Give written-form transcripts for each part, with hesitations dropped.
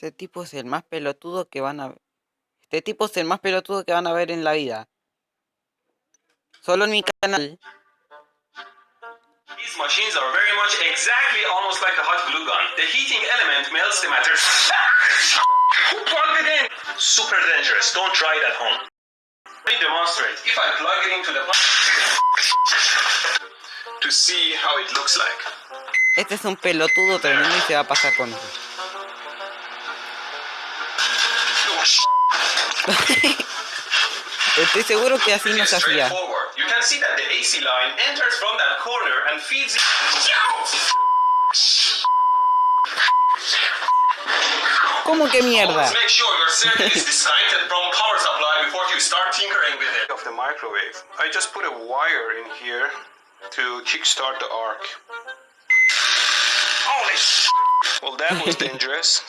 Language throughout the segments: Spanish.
Este tipo es el más pelotudo que van a... Este tipo es el más pelotudo que van a ver en la vida. Solo en mi canal. These machines are very much exactly almost like a hot glue gun. The heating element melts the matter. Who plugged it in? Super dangerous. Don't try it at home. Let me demonstrate. If I plug it into the to see how it looks like. Este es un pelotudo tremendo y se va a pasar con eso. Estoy seguro que así no se hacía. You can see that the AC line enters from that corner and feeds. ¿Cómo que mierda? Make sure your circuit is disconnected from power supply before you start tinkering with it. Of the microwave, I just put a wire in here to kickstart the arc. Holy well, that was dangerous.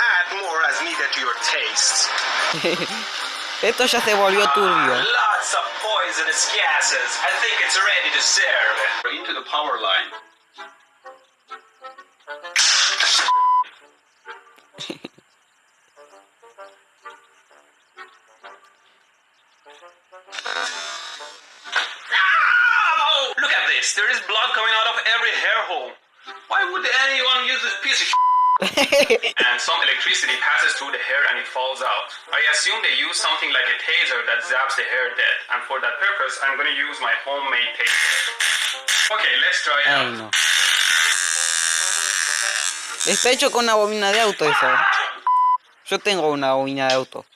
Add more as needed to your taste. Esto ya se volvió turbio. Lots of poisonous gases. I think it's ready to serve. Into the power line. Ow! Look at this. There is blood coming out of every hair hole. Why would anyone use this piece of and some electricity passes through the hair and it falls out. I assume they use something like a taser that zaps the hair dead. And for that purpose, I'm going to use my homemade taser. Okay, let's try it Ay, out. no. Está hecho con una bobina de auto eso. Yo tengo una bobina de auto.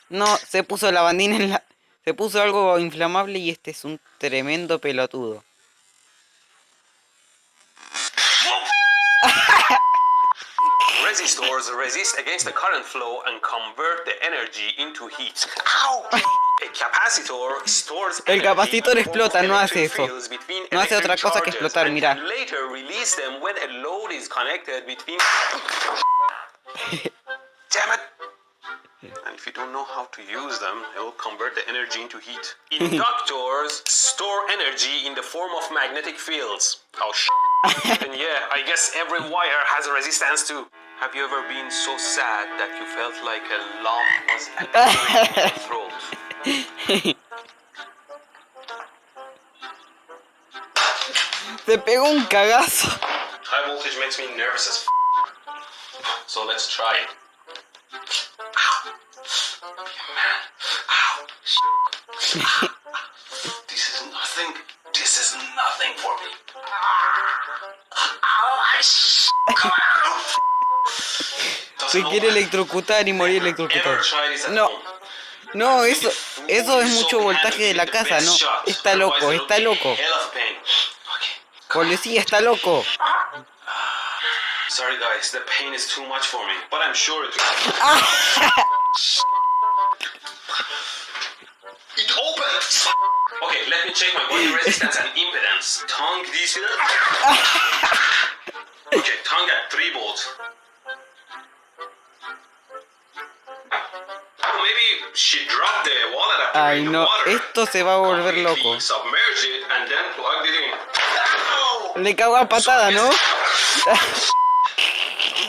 No, se puso la bandina en la... Se puso algo inflamable y este es un tremendo pelotudo. Resistors resist against the current flow and convert the energy into heat. Ow! A capacitor stores El capacitor energy explota, no hace eso. fields between No hace otra electric cosa que charges explotar, and mirá. can later release them when a load is connected between. Damn it! And if you don't know how to use them, it will convert the energy into heat. Inductors store energy in the form of magnetic fields. Oh and yeah, I guess every wire has a resistance too. Have you ever been so sad that you felt like a lump was appearing in your throat? Se pegó un cagazo. High voltage makes me nervous as so let's try it. Ow. This is nothing. This is nothing for me. Se quiere electrocutar y morir electrocutado. No. No, eso es mucho voltaje de la casa, no. Está loco, está loco. Policía, está loco. Sorry guys, the pain is too much for me, but I'm sure it It opens! Okay, let me check my body resistance and impedance. Tongue diesel. Okay, tongue at 3 volts. Oh, maybe she dropped the wallet after Ay, in the no, water. esto se va a volver loco. Submerge it and then plugged it in. Ow! Le cago a patada, ¿no?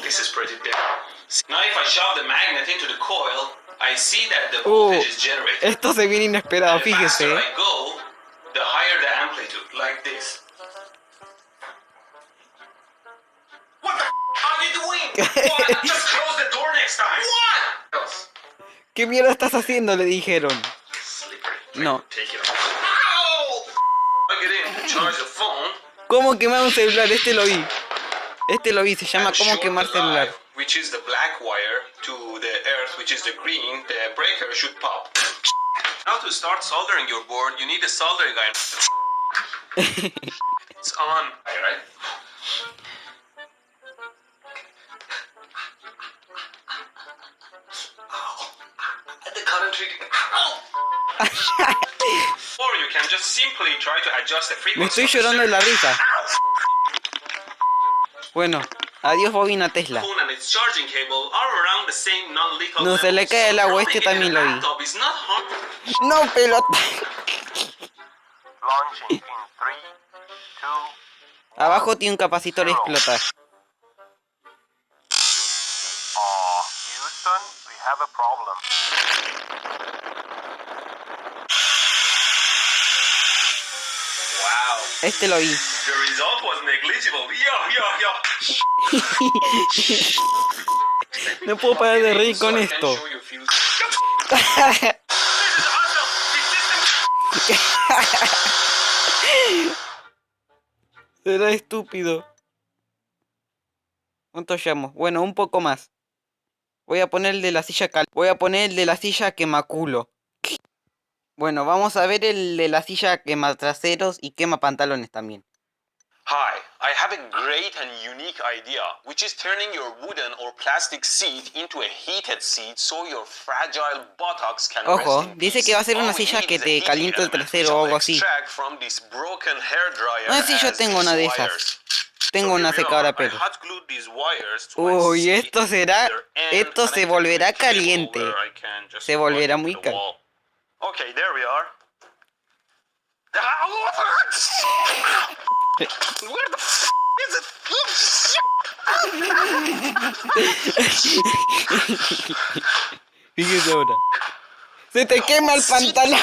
This is pretty dead. Now if I shove the magnet into the coil, I see that the voltage is generated. Esto se viene inesperado, The faster fíjese. I go, the higher the amplitude, like this. What the are you doing? What? Just close the door next time. What? Else. ¿Qué mierda estás haciendo? Le dijeron. Slippery. No. Take it off. Ow! Plug it in to charge the phone. ¿Cómo quemar un celular? Este lo vi. Este lo vi, se llama And ¿Cómo short quemar the celular? line, which is the black wire, to the earth, which is the green. The breaker should pop. Now to start soldering your board, you need a soldering iron. It's on. Right? The current reading. Or you can just simply try to adjust the frequency. Me estoy llorando de la risa. Bueno, adiós bobina Tesla. No se le cae el agua, este también lo vi. No, pelota. Abajo tiene un capacitor y explota. have a problem. Wow. Este lo vi. The result was negligible. No puedo parar de reír con esto. Será estúpido. ¿Cuánto llamo? Bueno, un poco más. Voy a poner el de la silla Voy a poner el de la silla quemaculo. Bueno, vamos a ver el de la silla quema traseros y quema pantalones también. Hi, I have a great and unique idea, which is turning your wooden or plastic seat into a heated seat so your fragile buttocks can rest Ojo, in dice peace. que va a ser una All we silla need que is a te heating calienta el element, trasero which o I'll algo así. extract from this broken hairdryer No sé si yo as tengo these una de esas. wires. Tengo So una here we secadora are. de I pelos. hot glued these wires to my Uy, seat, esto será... either end, Esto se connected to a volverá cable caliente. where I can just Se plug volverá into muy the caliente. wall. Okay, there we are. Where the f is it? Fíjese ahora. ¡Se te quema el pantalón!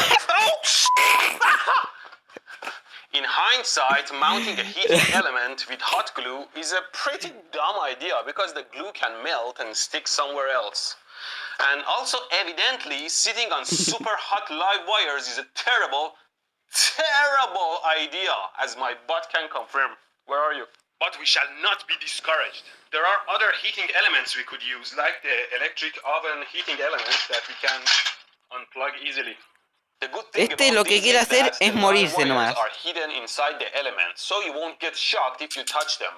In hindsight, mounting a heating element with hot glue is a pretty dumb idea because the glue can melt and stick somewhere else. And also, evidently, sitting on super hot live wires is a terrible idea, as my butt can confirm. Where are you? But we shall not be discouraged. There are other heating elements we could use, like the electric oven heating elements that we can unplug easily. The good thing Este lo about que these quiere is hacer that es the morirse live wires nomás. are hidden inside the element, so you won't get shocked if you touch them.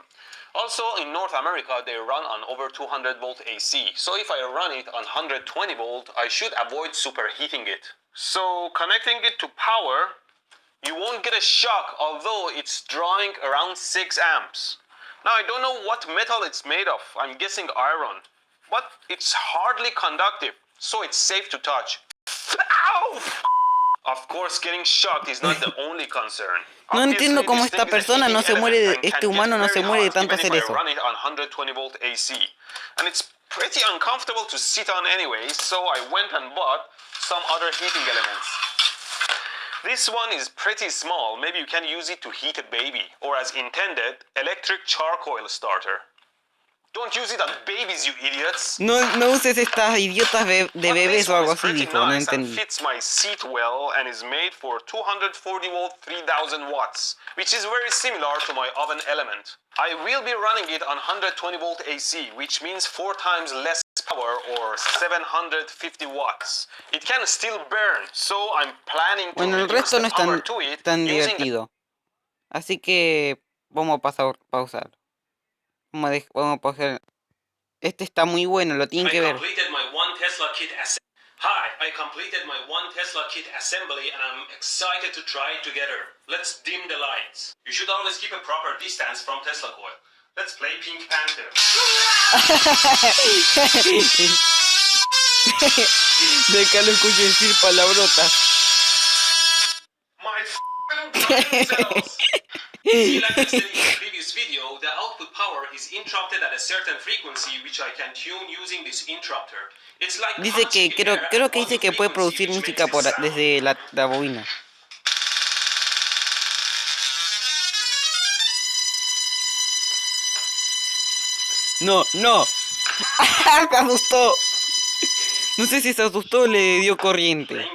Also, in North America, they run on over 200 volt AC, so if I run it on 120 volt, I should avoid superheating it. So, connecting it to power, you won't get a shock, although it's drawing around 6 amps. Now, I don't know what metal it's made of. I'm guessing iron. But it's hardly conductive, so it's safe to touch. Ow! Of course, getting shocked is not the only concern. No entiendo Obviously, cómo this esta thing is a persona no heating se muere, element and este can get humano no se very muere de hot tanto even hacer if I eso. run it on 120 volt AC. And it's pretty uncomfortable to sit on anyway, so I went and bought some other heating elements. This one is pretty small, maybe you can use it to heat a baby, or as intended, electric charcoal starter. Don't use it on babies, you idiots! No, no uses estas idiotas de But bebés this o one algo is así, pretty dijo, no nice and entendí. fits my seat well and is made for 240 volt 3000 watts, which is very similar to my oven element. I will be running it on 120 volt AC, which means 4 times less power or 750 watts. It can still burn, so I'm planning to Bueno, el reduce resto no the es power to it tan using the divertido. Así que vamos a pausar. Vamos a pausar. Este está muy bueno, lo tienen que ver. I completed my one Tesla kit assembly and I'm excited to try it together. Let's dim the lights. You should always keep a proper distance from Tesla coil. Let's play Pink Panther. Déjalo escuche decir palabrotas. My brain cells. See, like I said in the previous video, the output power is interrupted at a certain frequency which I can tune using this interrupter. It's like Dice que creo que dice que puede producir música desde la bobina. No, no. Se asustó. No sé si se asustó o le dio corriente.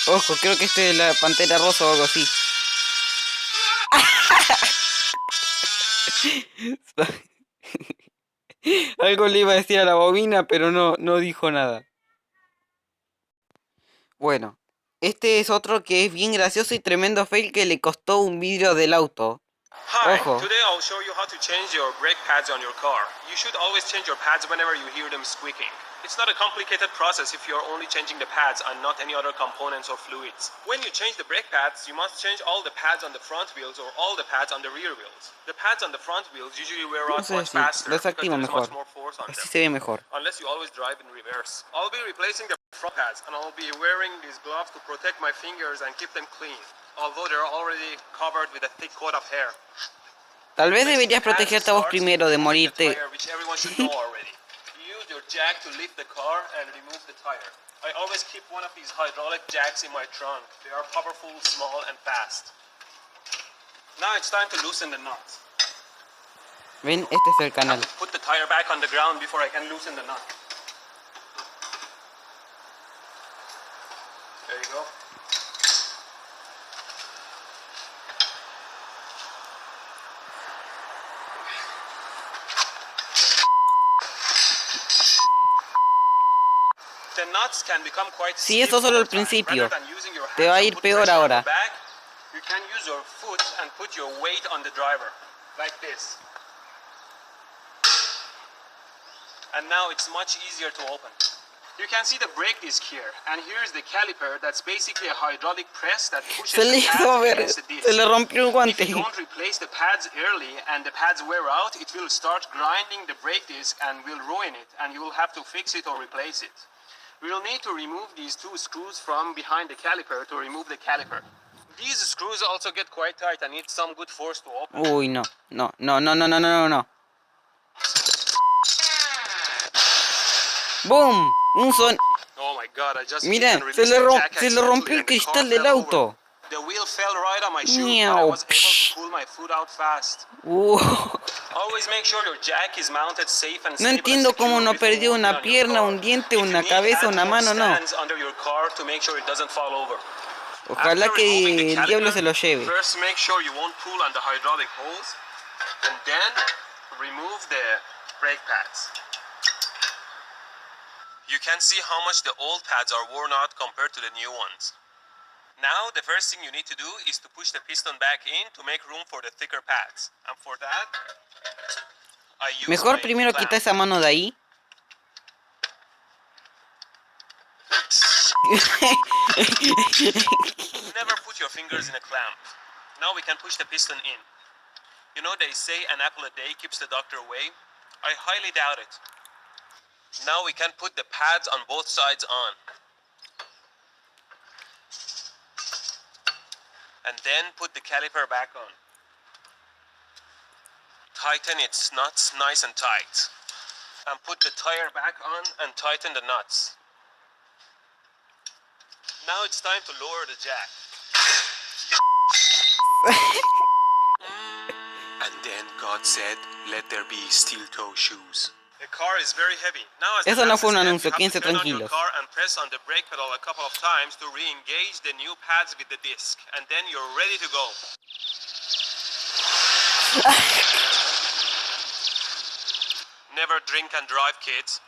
Ojo, creo que este es la pantera rosa o algo así. Algo le iba a decir a la bobina, pero no dijo nada. Bueno, este es otro que es bien gracioso y tremendo fail que le costó un vidrio del auto. Hi, Ojo. today I'll show you how to change your brake pads on your car. You should always change your pads whenever you hear them squeaking. It's not a complicated process if you're only changing the pads and not any other components or fluids. When you change the brake pads, you must change all the pads on the front wheels or all the pads on the rear wheels. The pads on the front wheels usually wear out much faster because Desactivo there's mejor. much more force on Así them. se ve mejor. Unless you always drive in reverse. I'll be replacing the front pads and I'll be wearing these gloves to protect my fingers and keep them clean, although they're already covered with a thick coat of hair. Tal vez Placing the deberías pads protegerte a vos starts with primero de removing the morirte. tire, which everyone should know already. You use your jack to lift the car and remove the tire. I always keep one of these hydraulic jacks in my trunk. They are powerful, small, and fast. Now it's time to loosen the nuts. Ven, este es el I have canal. to put the tire back on the ground before I can loosen the nut. There you go. The nuts can become quite Sí, stiff eso solo over al time. principio. Rather than using your Te va a hands to ir put peor pressure on ahora. the back, you can use your foot and put your weight on the driver, like this. And now it's much easier to open. You can see the brake disc here, and here's the caliper that's basically a hydraulic press that pushes Se le the hizo pads ver, against the disc. se le rompió un If you guante. don't replace the pads early and the pads wear out, it will start grinding the brake disc and will ruin it, and you will have to fix it or replace it. We will need to remove these two screws from behind the caliper to remove the caliper. These screws also get quite tight and need some good force to open. Uy, no, no, no, no, no, no, no, no. ¡Boom! Un son... Oh my god, I just hit Miren, and released the jack se le rompió accidentally el and the car cristal del fell over. auto. The wheel fell right on my shoe, but I Miau. was able to pull my foot out fast. Always make sure your jack is mounted safe and No stable and entiendo cómo secure no before perdió working una on your pierna, car. un diente, If you una need, cabeza, add una more mano, no. stands under your car to make sure it doesn't fall over. Ojalá After removing the que el diablo caliper, se lo lleve. first make sure you won't pull on the hydraulic hose, and then remove the brake pads. You can see how much the old pads are worn out compared to the new ones. Now, the first thing you need to do is to push the piston back in to make room for the thicker pads. And for that, I use Mejor my primero clamp. quita esa mano de ahí. Never put your fingers in a clamp. Now we can push the piston in. You know they say an apple a day keeps the doctor away? I highly doubt it. Now we can put the pads on both sides on. And then put the caliper back on. Tighten its nuts nice and tight. And put the tire back on and tighten the nuts. Now it's time to lower the jack. And then God said, let there be steel-toe shoes. The car is very heavy. Now as Eso the no gas fue is un left, anuncio, you have quédense to turn on your tranquilos. car and press on the brake pedal a couple of times to re-engage the new pads with the disc. And then you're ready to go. Never drink and drive, kids.